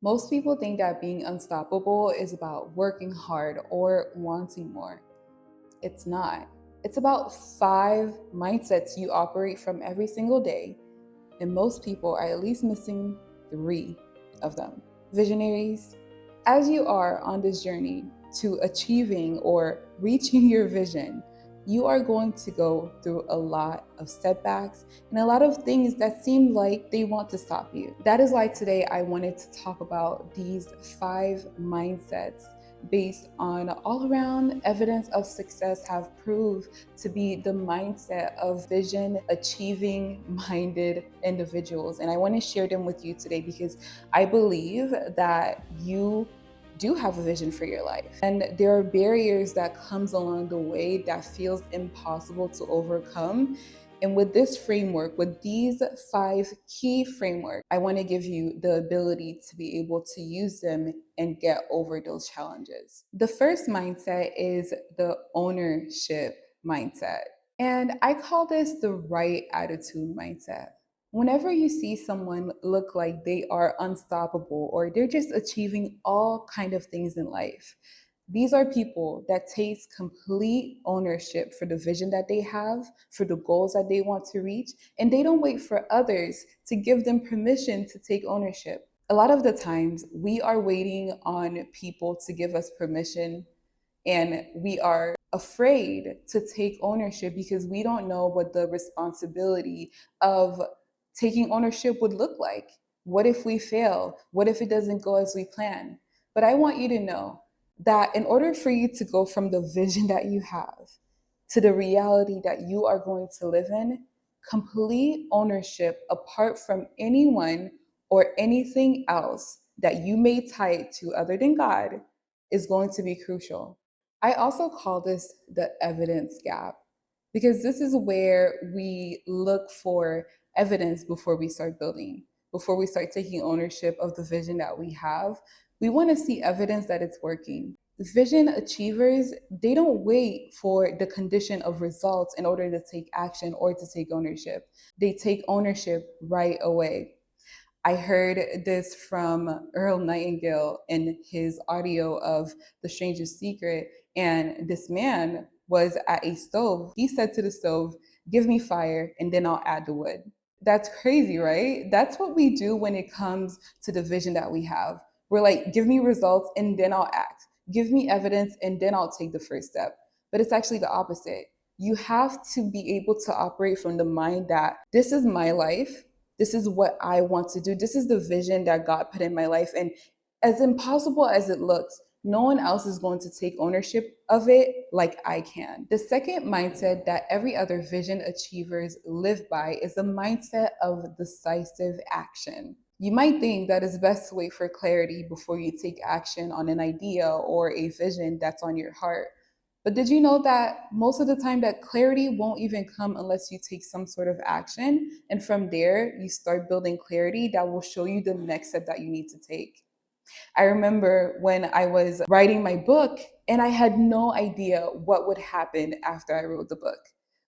Most people think that being unstoppable is about working hard or wanting more. It's not. It's about 5 mindsets you operate from every single day, and most people are at least missing 3 of them. Visionaries, as you are on this journey to achieving or reaching your vision, you are going to go through a lot of setbacks and a lot of things that seem like they want to stop you. That is why today I wanted to talk about these 5 mindsets based on all around evidence of success have proved to be the mindset of vision achieving minded individuals. And I want to share them with you today because I believe that you do have a vision for your life, and there are barriers that comes along the way that feels impossible to overcome. And with this framework, with these 5 key framework, I want to give you the ability to be able to use them and get over those challenges. The first mindset is the ownership mindset. And I call this the right attitude mindset. Whenever you see someone look like they are unstoppable or they're just achieving all kind of things in life, these are people that takes complete ownership for the vision that they have, for the goals that they want to reach, and they don't wait for others to give them permission to take ownership. A lot of the times we are waiting on people to give us permission, and we are afraid to take ownership because we don't know what the responsibility of taking ownership would look like. What if we fail? What if it doesn't go as we plan? But I want you to know that in order for you to go from the vision that you have to the reality that you are going to live in, complete ownership apart from anyone or anything else that you may tie it to other than God is going to be crucial. I also call this the evidence gap because this is where we look for evidence before we start building, before we start taking ownership of the vision that we have. We want to see evidence that it's working. Vision achievers, they don't wait for the condition of results in order to take action or to take ownership. They take ownership right away. I heard this from Earl Nightingale in his audio of The Stranger's Secret. And this man was at a stove. He said to the stove, "Give me fire and then I'll add the wood." That's crazy, right? That's what we do when it comes to the vision that we have. We're like, "Give me results and then I'll act. Give me evidence and then I'll take the first step." But it's actually the opposite. You have to be able to operate from the mind that this is my life. This is what I want to do. This is the vision that God put in my life. And as impossible as it looks, no one else is going to take ownership of it like I can. The second mindset that every other vision achievers live by is the mindset of decisive action. You might think that it's best to wait for clarity before you take action on an idea or a vision that's on your heart. But did you know that most of the time that clarity won't even come unless you take some sort of action? And from there, you start building clarity that will show you the next step that you need to take. I remember when I was writing my book and I had no idea what would happen after I wrote the book.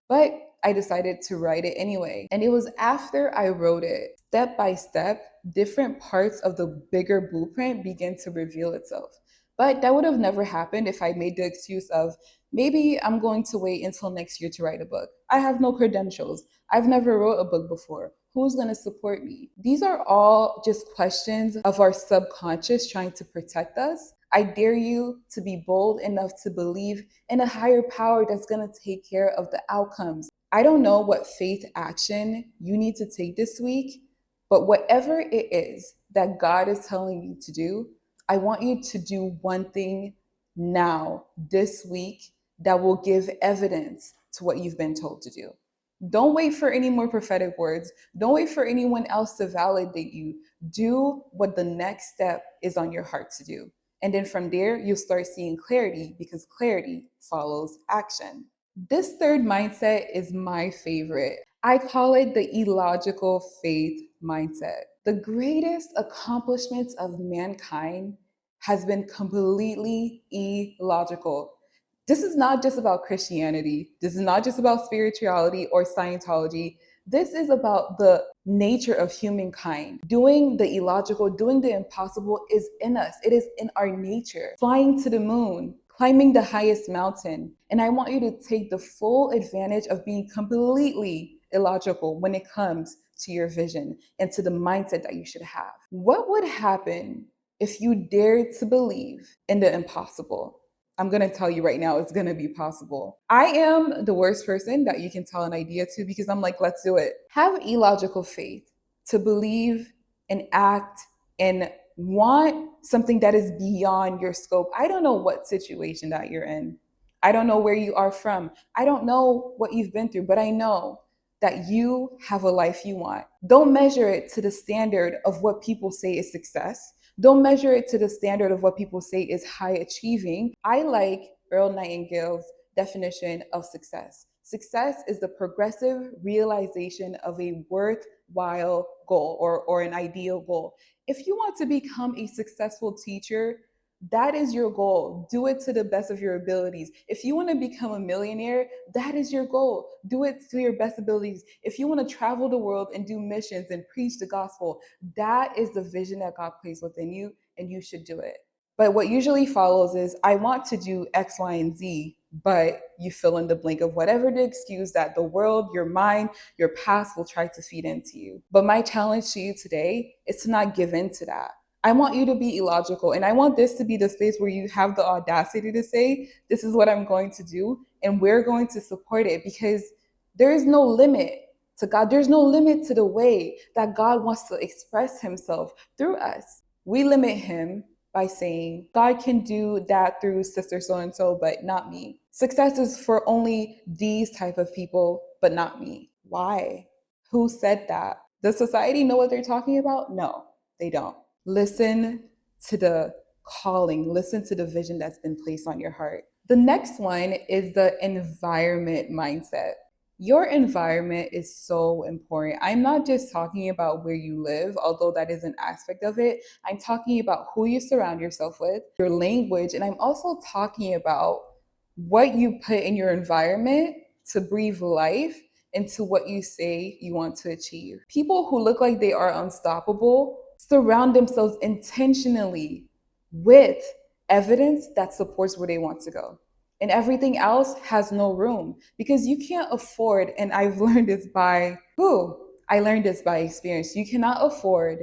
But I decided to write it anyway. And it was after I wrote it, step by step, different parts of the bigger blueprint began to reveal itself. But that would have never happened if I made the excuse of maybe I'm going to wait until next year to write a book. I have no credentials. I've never wrote a book before. Who's going to support me? These are all just questions of our subconscious trying to protect us. I dare you to be bold enough to believe in a higher power that's going to take care of the outcomes. I don't know what faith action you need to take this week, but whatever it is that God is telling you to do, I want you to do one thing now, this week, that will give evidence to what you've been told to do. Don't wait for any more prophetic words. Don't wait for anyone else to validate you. Do what the next step is on your heart to do. And then from there, you'll start seeing clarity because clarity follows action. This third mindset is my favorite. I call it the illogical faith mindset. The greatest accomplishments of mankind has been completely illogical. This is not just about Christianity. This is not just about spirituality or Scientology. This is about the nature of humankind. Doing the illogical, doing the impossible is in us. It is in our nature. Flying to the moon, climbing the highest mountain. And I want you to take the full advantage of being completely illogical when it comes to your vision and to the mindset that you should have. What would happen if you dared to believe in the impossible? I'm going to tell you right now, it's going to be possible. I am the worst person that you can tell an idea to because I'm like, let's do it. Have illogical faith to believe and act and want something that is beyond your scope. I don't know what situation that you're in. I don't know where you are from. I don't know what you've been through, but I know that you have a life you want. Don't measure it to the standard of what people say is success. Don't measure it to the standard of what people say is high achieving. I like Earl Nightingale's definition of success. Success is the progressive realization of a worthwhile goal or an ideal goal. If you want to become a successful teacher, that is your goal. Do it to the best of your abilities. If you want to become a millionaire, that is your goal. Do it to your best abilities. If you want to travel the world and do missions and preach the gospel, that is the vision that God placed within you, and you should do it. But what usually follows is, I want to do X, Y, and Z, but you fill in the blank of whatever the excuse that the world, your mind, your past will try to feed into you. But my challenge to you today is to not give in to that. I want you to be illogical. And I want this to be the space where you have the audacity to say, this is what I'm going to do. And we're going to support it because there is no limit to God. There's no limit to the way that God wants to express himself through us. We limit him by saying, God can do that through sister so-and-so, but not me. Success is for only these type of people, but not me. Why? Who said that? Does society know what they're talking about? No, they don't. Listen to the calling, listen to the vision that's been placed on your heart. The next one is the environment mindset. Your environment is so important. I'm not just talking about where you live, although that is an aspect of it. I'm talking about who you surround yourself with, your language, and I'm also talking about what you put in your environment to breathe life into what you say you want to achieve. People who look like they are unstoppable surround themselves intentionally with evidence that supports where they want to go. And everything else has no room because you can't afford, and I've learned this by I learned this by experience. You cannot afford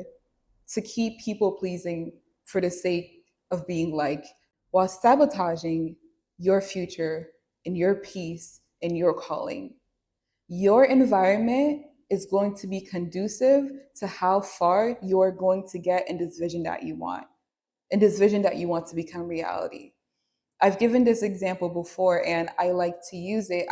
to keep people pleasing for the sake of being liked while sabotaging your future and your peace and your calling. Your environment is going to be conducive to how far you are going to get in this vision that you want, in this vision that you want to become reality. I've given this example before and I like to use it.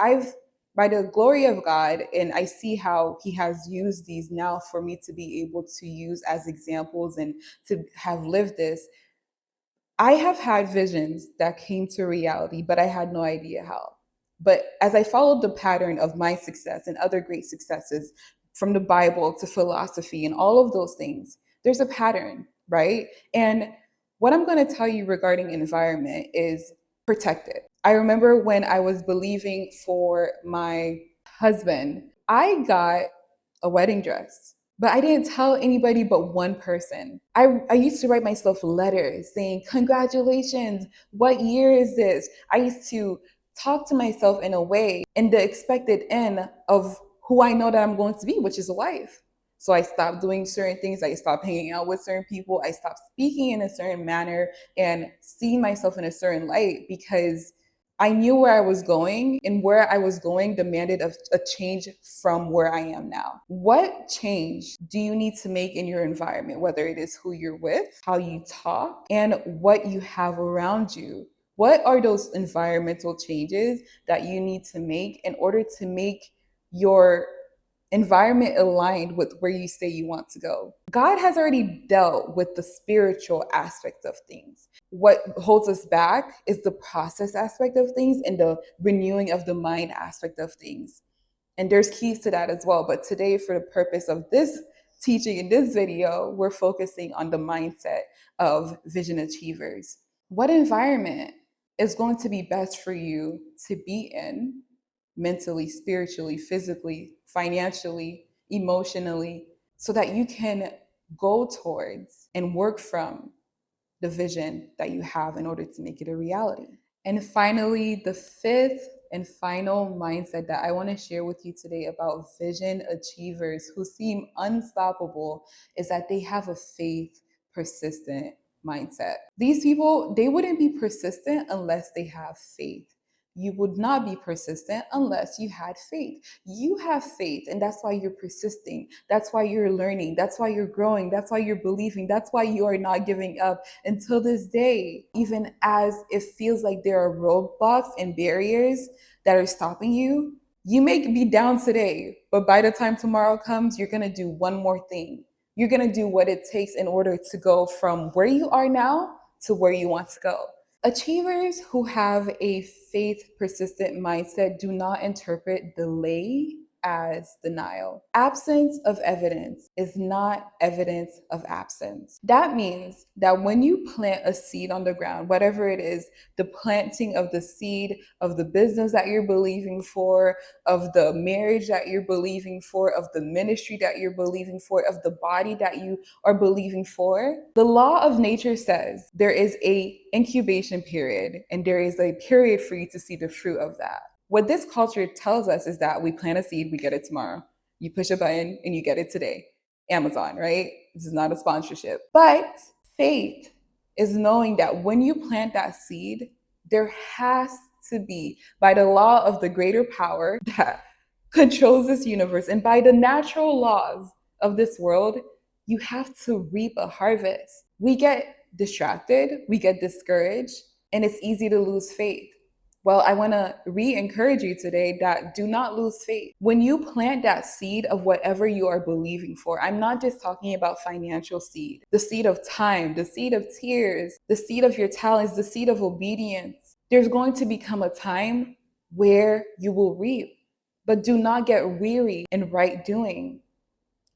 By the glory of God, and I see how he has used these now for me to be able to use as examples and to have lived this. I have had visions that came to reality, but I had no idea how. But as I followed the pattern of my success and other great successes, from the Bible to philosophy and all of those things, there's a pattern, right? And what I'm going to tell you regarding environment is protect it. I remember when I was believing for my husband, I got a wedding dress, but I didn't tell anybody but one person. I used to write myself letters saying, congratulations, what year is this? I used to talk to myself in a way in the expected end of who I know that I'm going to be, which is a wife. So I stopped doing certain things. I stopped hanging out with certain people. I stopped speaking in a certain manner and seeing myself in a certain light because I knew where I was going, and where I was going demanded a change from where I am now. What change do you need to make in your environment, whether it is who you're with, how you talk, and what you have around you? What are those environmental changes that you need to make in order to make your environment aligned with where you say you want to go? God has already dealt with the spiritual aspect of things. What holds us back is the process aspect of things and the renewing of the mind aspect of things. And there's keys to that as well. But today, for the purpose of this teaching in this video, we're focusing on the mindset of vision achievers. What environment is going to be best for you to be in mentally, spiritually, physically, financially, emotionally, so that you can go towards and work from the vision that you have in order to make it a reality. And finally, the fifth and final mindset that I want to share with you today about vision achievers who seem unstoppable is that they have a faith persistent mindset. These people, they wouldn't be persistent unless they have faith. You would not be persistent unless you had faith. You have faith, and that's why you're persisting. That's why you're learning. That's why you're growing. That's why you're believing. That's why you are not giving up until this day, even as it feels like there are roadblocks and barriers that are stopping you. You may be down today, but by the time tomorrow comes, you're going to do one more thing. You're going to do what it takes in order to go from where you are now to where you want to go. Achievers who have a faith persistent mindset do not interpret delay as denial. Absence of evidence is not evidence of absence. That means that when you plant a seed on the ground, whatever it is, the planting of the seed of the business that you're believing for, of the marriage that you're believing for, of the ministry that you're believing for, of the body that you are believing for, the law of nature says there is a incubation period and there is a period for you to see the fruit of that. What this culture tells us is that we plant a seed, we get it tomorrow. You push a button and you get it today. Amazon, right? This is not a sponsorship. But faith is knowing that when you plant that seed, there has to be, by the law of the greater power that controls this universe and by the natural laws of this world, you have to reap a harvest. We get distracted, we get discouraged, and it's easy to lose faith. Well, I want to re-encourage you today that do not lose faith. When you plant that seed of whatever you are believing for, I'm not just talking about financial seed, the seed of time, the seed of tears, the seed of your talents, the seed of obedience. There's going to become a time where you will reap, but do not get weary in right doing.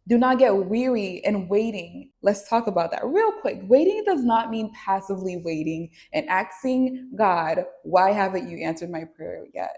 Do not get weary in waiting. Let's talk about that real quick. Waiting does not mean passively waiting and asking God, why haven't you answered my prayer yet?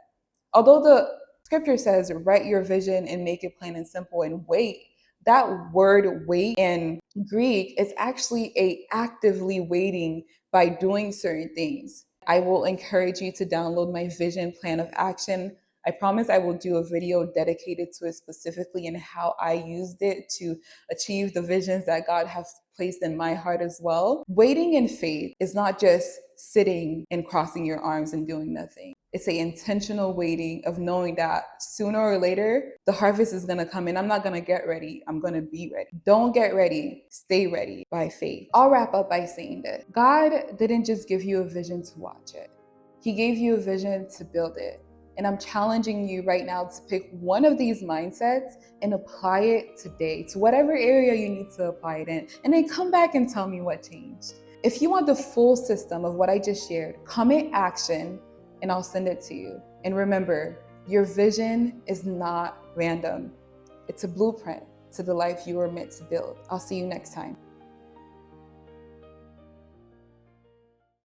Although the scripture says, write your vision and make it plain and simple and wait, that word wait in Greek is actually actively waiting by doing certain things. I will encourage you to download my vision plan of action. I promise I will do a video dedicated to it specifically and how I used it to achieve the visions that God has placed in my heart as well. Waiting in faith is not just sitting and crossing your arms and doing nothing. It's an intentional waiting of knowing that sooner or later, the harvest is going to come in. I'm not going to get ready. I'm going to be ready. Don't get ready. Stay ready by faith. I'll wrap up by saying this. God didn't just give you a vision to watch it. He gave you a vision to build it. And I'm challenging you right now to pick one of these mindsets and apply it today to whatever area you need to apply it in. And then come back and tell me what changed. If you want the full system of what I just shared, comment action and I'll send it to you. And remember, your vision is not random. It's a blueprint to the life you were meant to build. I'll see you next time.